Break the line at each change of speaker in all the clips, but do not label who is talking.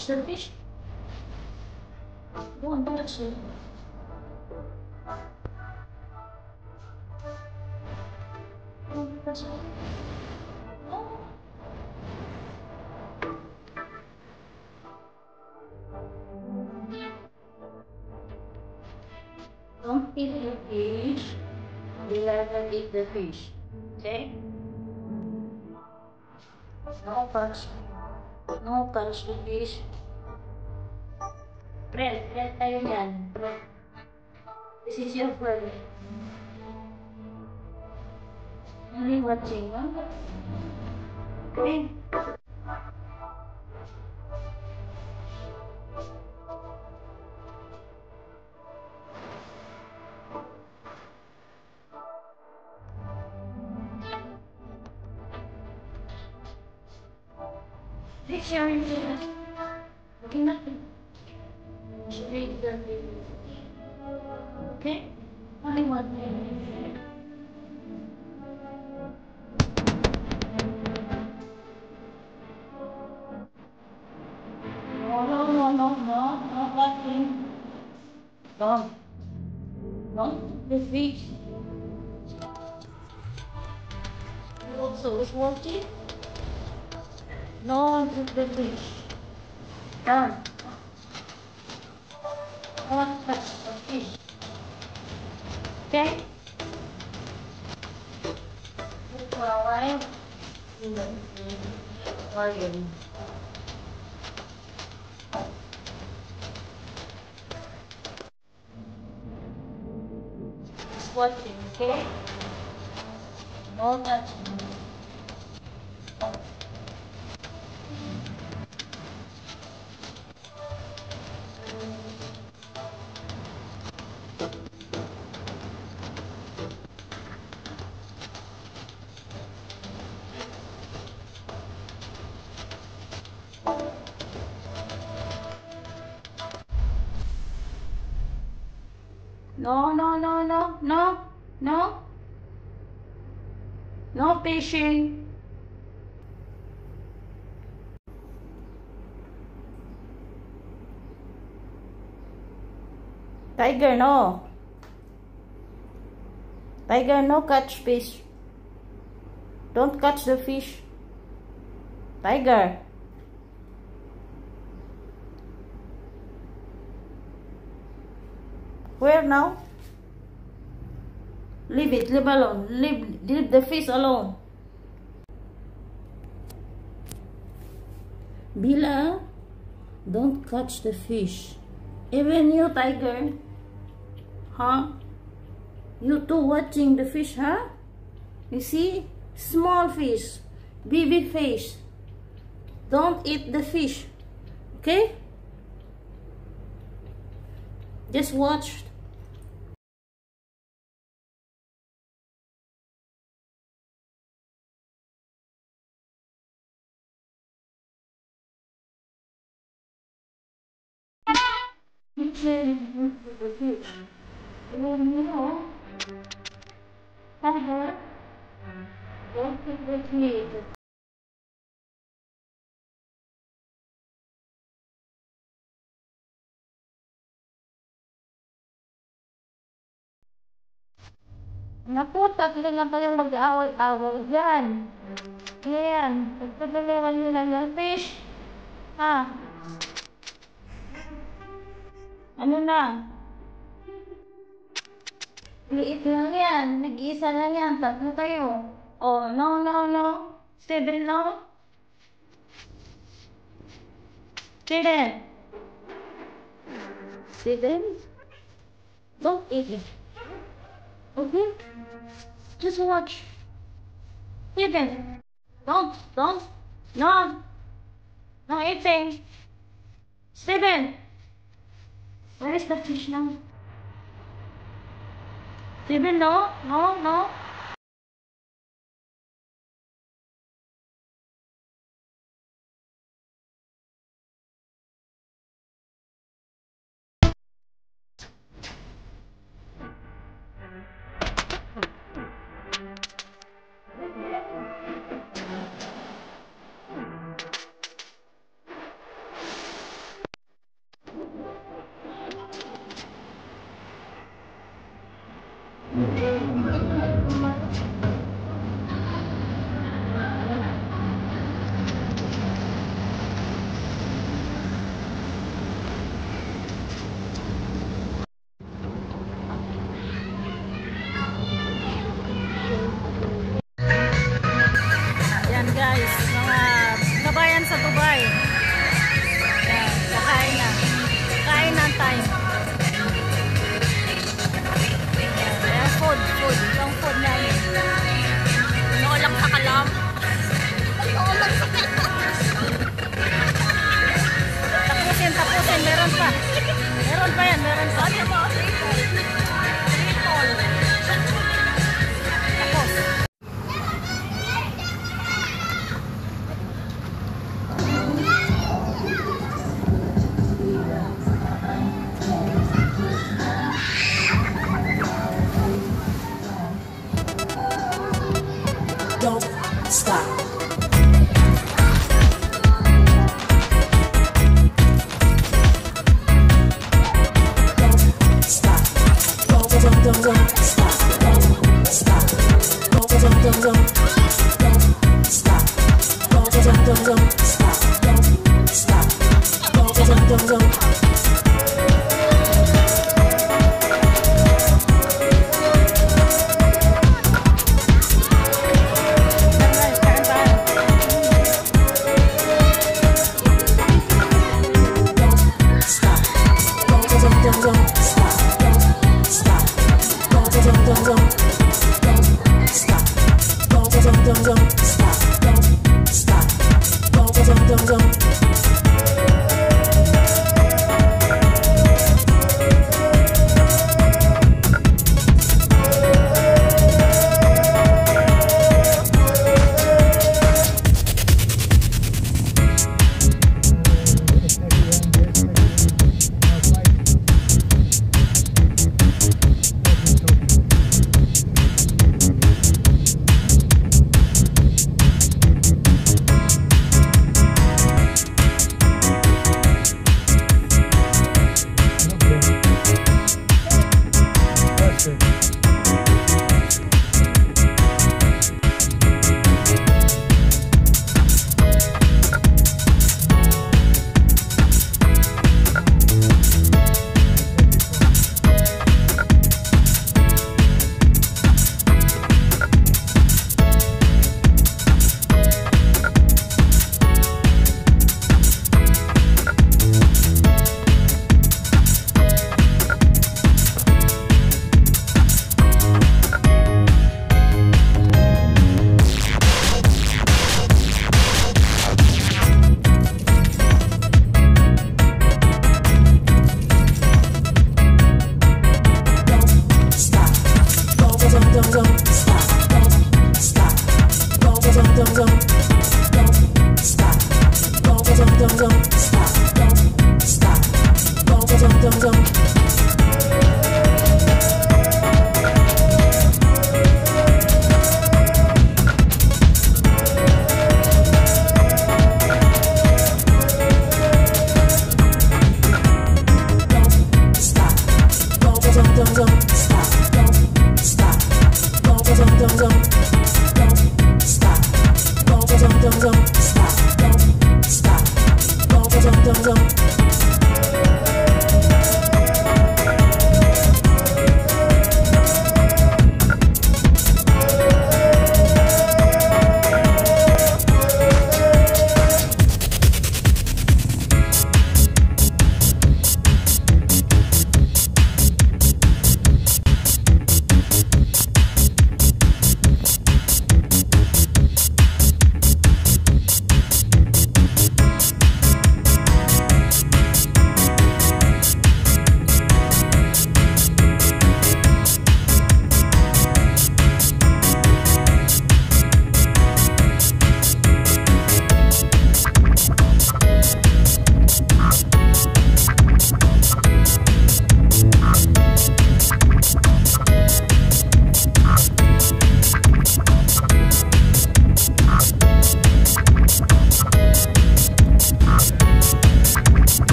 touch the fish. Don't touch it. Don't touch it. No. Don't eat the fish. You never eat the fish. Okay? No touch. No touch the fish. Friend tayo yan. This is your friend. Only watching, huh? Okay? This is your friend. Okay, nothing. Straight the fish. Okay? Only one thing. No, not watching. Don't. Don't. The fish. You also is watching. No, the fish. Don't. Don't touch the fish. Okay? Look for a while. Organ. Just watching, okay? No touching. No, no, no, no, no, no. No fishing. Tiger, no. Tiger, no catch fish. Don't catch the fish. Tiger. Where now? Leave it, leave alone. Leave the fish alone. Bila, don't catch the fish. Even you, Tiger. Huh? You too watching the fish, huh? You see? Small fish. Baby fish. Don't eat the fish. Okay? Just watch. Naku, tatlo na kayo mag-away-away dyan. Ayan, pagpatulungan nyo lang ng fish. Ha? Ano na? Liit lang yan. Nag-iisa lang yan. Tatlo kayo. Oh, no, no, no. Steven, no? Steven. Steven? Don't eat it. Okay? Just watch. Steven. Don't. No. No eating. Steven. Where is the fish now? Steven, no. No. Meron pa. Meron pa yan. Meron pa. Ano yung mga triple? Tapos.
Don't stop.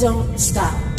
Don't stop.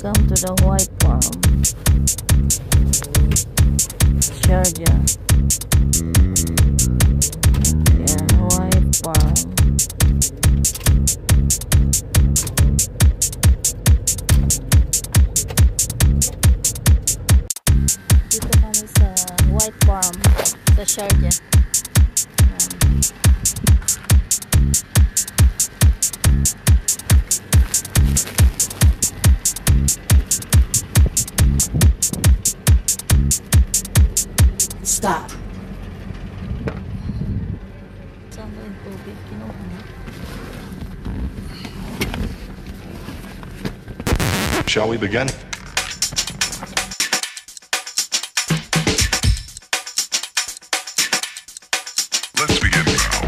Welcome to the White Farm, Sharjah. Yeah, White Farm. Dito kami sa White Farm sa Sharjah.
Stop.
Saan ba yung tubig? Kinuha mo?
Shall we begin? Let's begin now.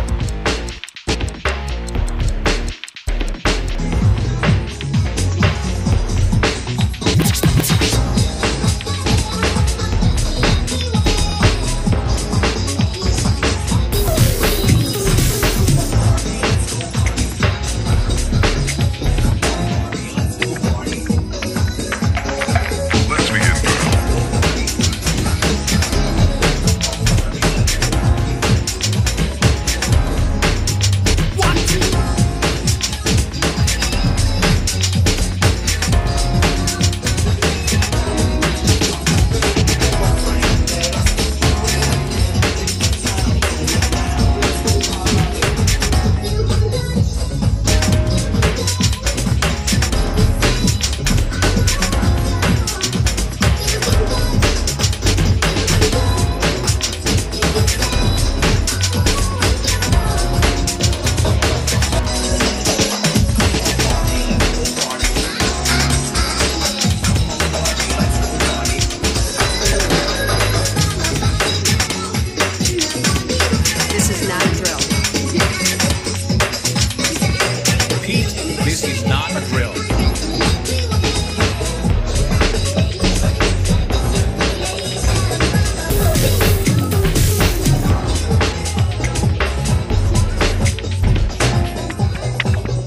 Let's begin now.
This is not a drill.
Pete, this is not a drill.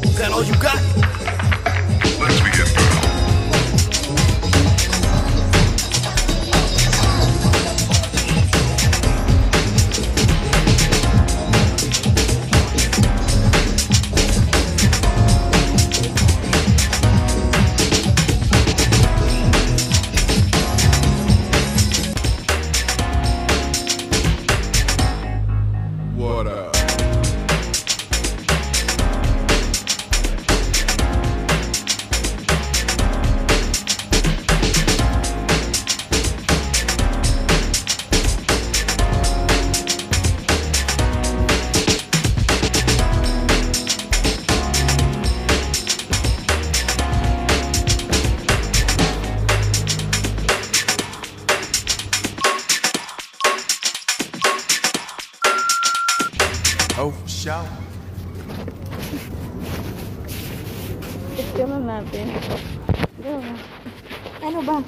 Is that all you got?
Let's begin now. What up? Oh, for sure.
Picture na natin. Go. Ano ba?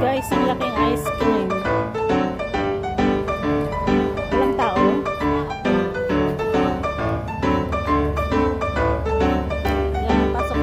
Guys, ang laking ice cream. Walang tao. Yan, pasok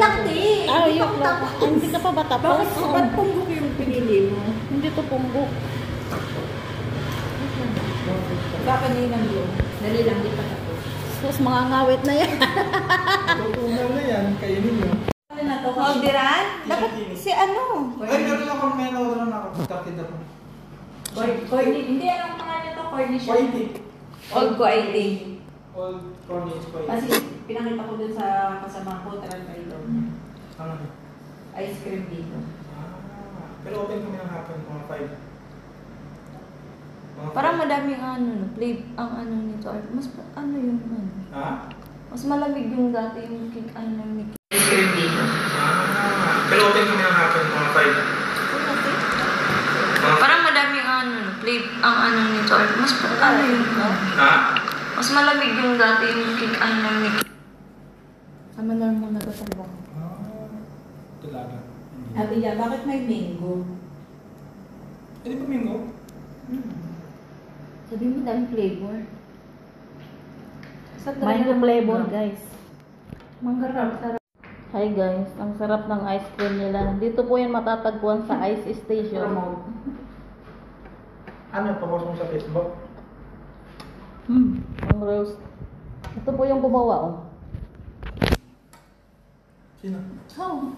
lang, te.
Ah, yung hindi ka pa ba tapos?
Ba't punggok yung pinili mo?
Hindi to punggok.
Kakaninang yun. Dali lang, di pa tapos.
Tapos mga ngawit na yan.
Tutunaw na yan, kainin nyo.
Ano na to? Holderan? Dapat si ano?
Ay, gano'n ako, may nawalan ako. Kapit ako.
Hindi, anong pangalan to? Cornish.
Whiting.
Old Whiting.
Old Cornish Whiting.
Kasi pinakita ko dun sa kasama ko, taran kayo doon.
Ano?
Ice cream dito.
Pero open kami ng hapon, mga 5.
Parang madaming ano, ang ano nito. Mas ano yun?
Ha?
Mas malamig yung dati yung cake, ano ng Mickey. Ice cream dito.
Pero open kami ng hapon, mga 5.
Parang madaming ano, ang ano nito. Mas ano yun?
Ha?
Mas malamig yung dati yung cake, ano ng Mickey. Sama na lang muna ito sa bang.
Talaga.
Ate niya, bakit may mango?
Hindi pa mingo?
Sabi mo daming flavor.
Mango flavor, guys.
Sarap.
Hi guys, ang sarap ng ice cream nila. Dito po yan matatagpuan sa Ice Station.
Ano, papost mo sa Facebook?
Ang roast. Ito po yung gumawa, oh.
Sino?
Oh.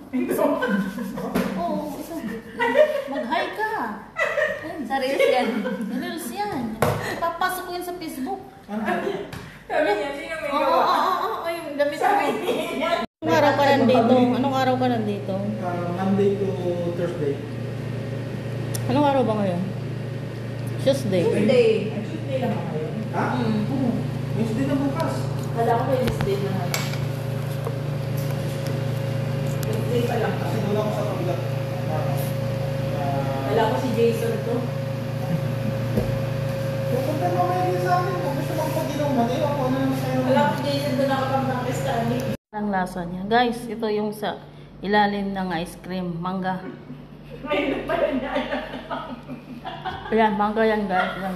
Oh, isa. Mag-hi ka.
Sa reels yan.
Reels yan. Papasok ko yan sa Facebook.
Ano?
Sabi niya, sino may
Oo, yung damit namin. Anong araw ka nandito? Anong araw ka nandito?
Monday to Thursday.
Anong araw ba ngayon? Tuesday.
Tuesday. Tuesday lang ako yun.
Ha? Oo. Wednesday na bukas.
Kala ko Wednesday na ako. Wednesday pa lang.
Kasi doon ako sa kabila.
Kala ko si Jason to.
Pupunta mo may din sa akin. Kung gusto mong pag-inuman, eh, ako na lang sa'yo.
Kala ko si Jason doon nakapag-practice ka.
Ang lasa niya. Guys, ito yung sa ilalim ng ice cream. Mangga. Ayan, mangga yan guys. Ayan.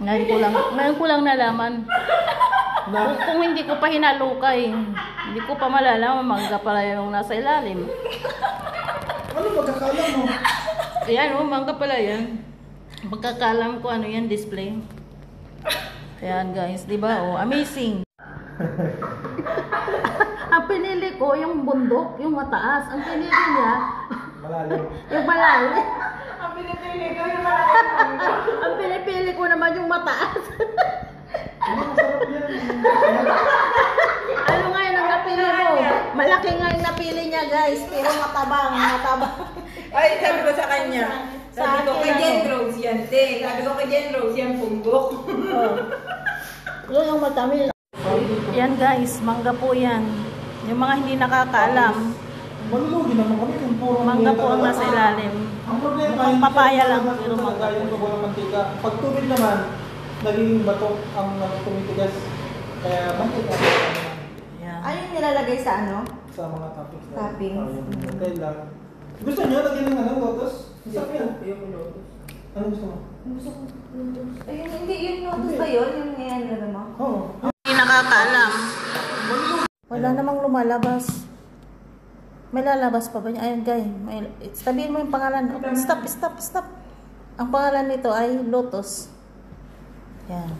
Ngayon ko lang nalaman. Kung hindi ko pa hinalukay, hindi ko pa malalaman mangga pala yung nasa ilalim.
Ano pagkakalam mo?
Ayan, oh, mangga pala yan. Pagkakalam ko ano yan, display. Ayan guys, di ba? Oh, amazing. Ang pinili ko yung bundok, yung mataas. Ang pinili niya,
Malalim.
yung malalim.
Ang pinipili ko yung malalim.
Ang pinipili ko naman yung mataas.
Ano, masarap yan.
Ano nga yun ang napili mo? Malaki nga yung napili niya guys, pero matabang.
Ay, sabi ko sa kanya. Sabi ko
Sa
kay
akin,
Jen
ano?
Rose yan, te. Sabi ko kay Jen Rose yan, punggok.
Yun yung matamis. Yan guys, mangga po yan. Yung mga hindi nakakaalam,
Malulugi naman kami kung puro
mangga po ang nasa ilalim.
Ang problema,
Mukhang
hindi
papaya
talaga
lang, pero mangga po.
yung tubo ng mantika. Pag tubig naman, nagiging bato ang tumitigas. Kaya mantika.
Yan.
Ano yung nilalagay sa ano?
Sa mga toppings.
Toppings.
Okay lang. Gusto niyo lagyan ng ano, lotus? Masarap yan.
Yung lotus.
Ano gusto mo?
Gusto ko lotus. Ayun, hindi yung lotus ba yun? Yung ngayon na naman.
Oo.
Hindi nakakaalam. Wala namang lumalabas. May lalabas pa ba niya? Ayun guys, sabihin mo yung pangalan. Stop. Ang pangalan nito ay Lotus. Yan.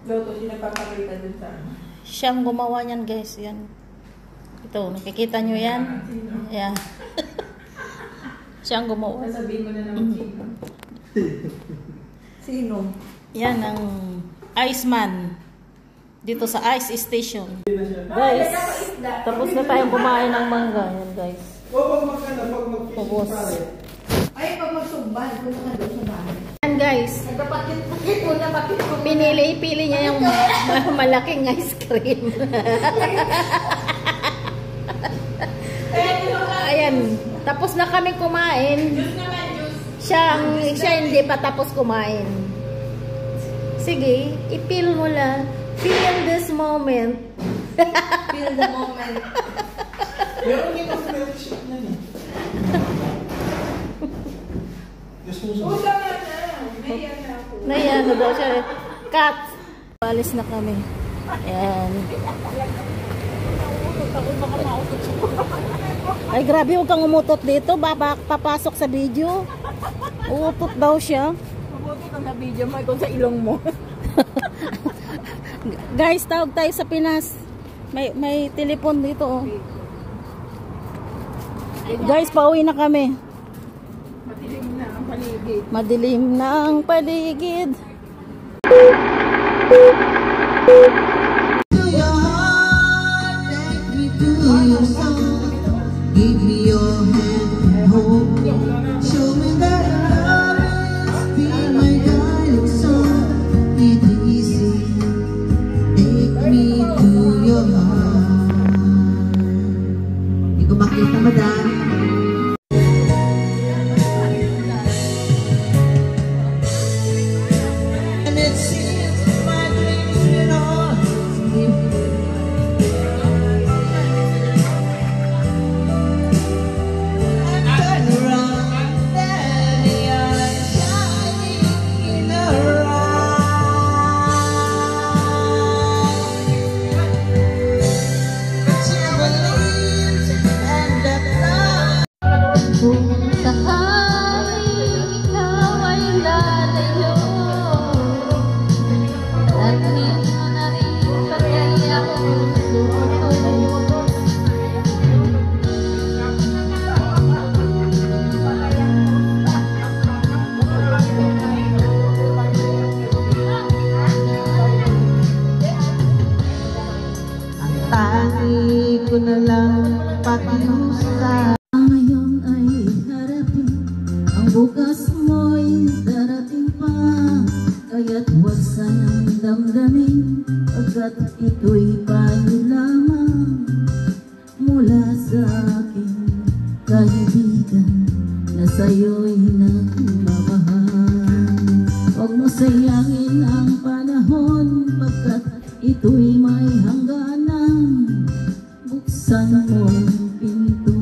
Lotus yung nagpapakita dun sa ano.
Siyang gumawa niyan guys. Yan. Ito, nakikita nyo yan? Yan. Siyang gumawa.
Sabihin mo na naman sino. Sino?
Yan ang Iceman. Dito sa Ice Station. Guys, tapos na tayong kumain ng mangga. Yan guys.
Pag mag-fishing
Pabos.
pare.
Ay, pag magsubban, punta ka doon sa bahay.
Yan guys.
Nagpapakit mo na, bakit mo na.
Pinili niya yung malaking ice cream. Ayan. Tapos na kami kumain.
Juice naman, juice.
Siya hindi pa tapos kumain. Sige, i-feel mo lang. Feel this moment.
Feel the moment.
Meron din ang friendship na niya. Gusto mo sa...
Usa na na. Naiyan na ako.
Naiyan daw siya. Cut. Alis na kami. Ayan. Ay, grabe, huwag kang umutot dito. Papasok sa video. Uutot daw siya.
Mabuti kang na video mo kung sa ilong mo.
Guys, tawag tayo sa Pinas. May telepon dito, oh. Guys, pauwi na kami.
Madilim na ang paligid.
Madilim na ang paligid.
Give me your hand and hold me. Show me that love is be my guiding song. It easy. Take me to your heart. Hindi ko makita, madam. And it seems my dreams will all sleep.
Kung sakaling ikaw ay lalayo, dalhin mo na rin pati ako susunod.
Ang tangi ko na lang pakiusap.
Ngayon ay harapin, ang bukas mo'y darating pa. Kaya't huwag sanang damdamin, pagkat ito'y payo lamang mula sa aking kaibigan na sa'yo'y nagmamahal. Huwag mo sayangin ang panahon, pagkat ito'y may hangganan. Buksan mo ang pinto.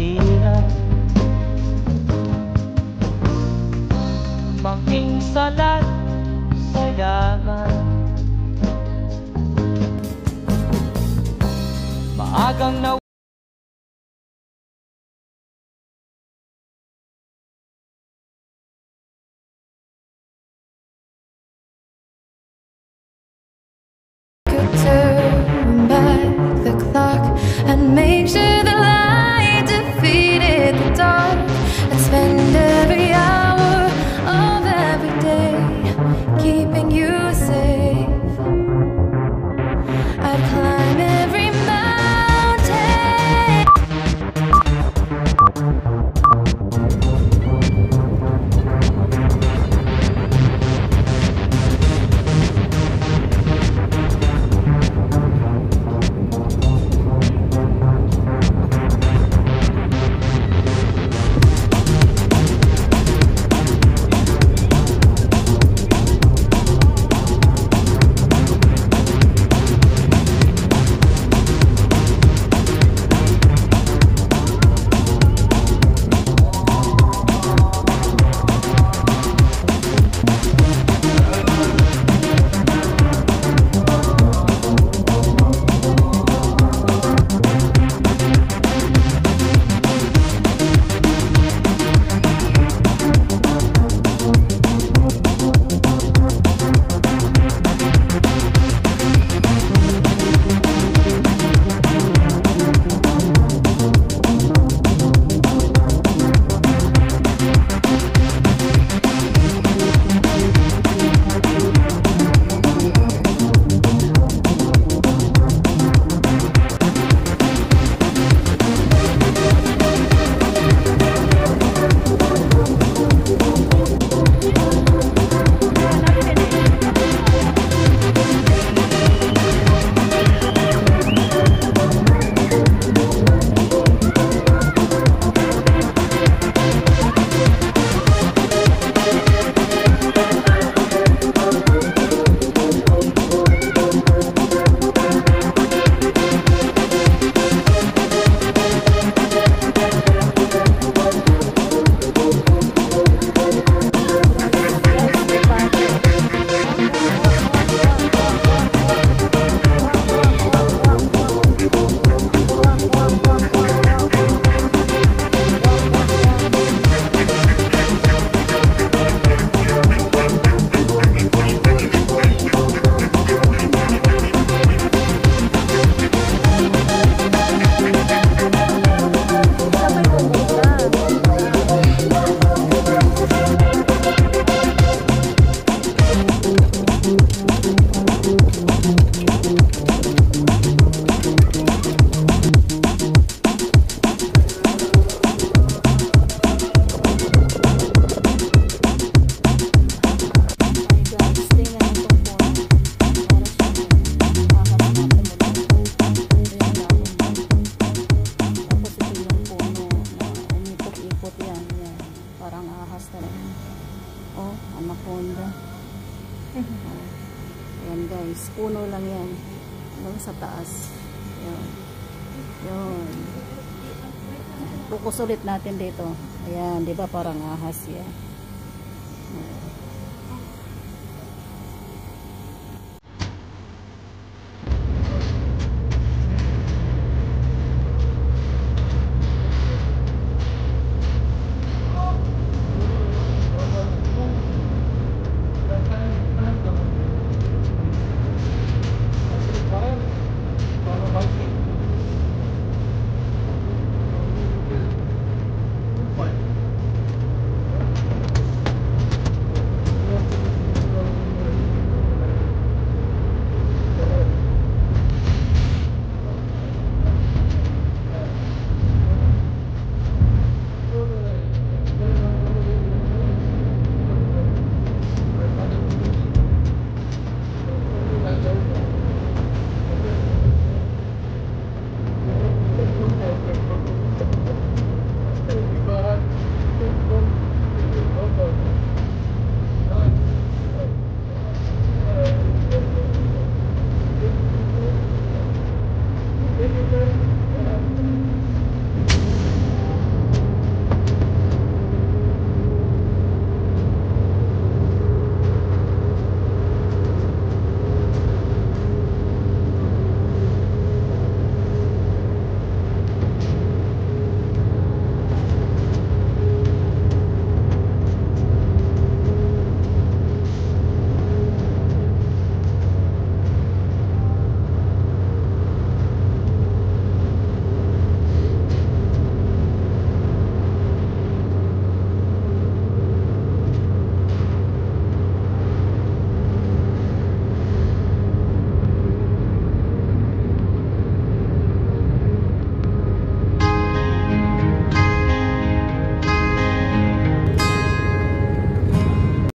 mahirap manghinsalat sa yaman. Maagang na
turn back the clock and make sure the light defeated the dark, and spend every hour of every day keeping you safe. I'd climb every mountain.
Ayan guys, puno lang yan. Hanggang sa taas. Ayan. Yun. Focus ulit natin dito. Ayan, di ba parang ahas yan. Ayan.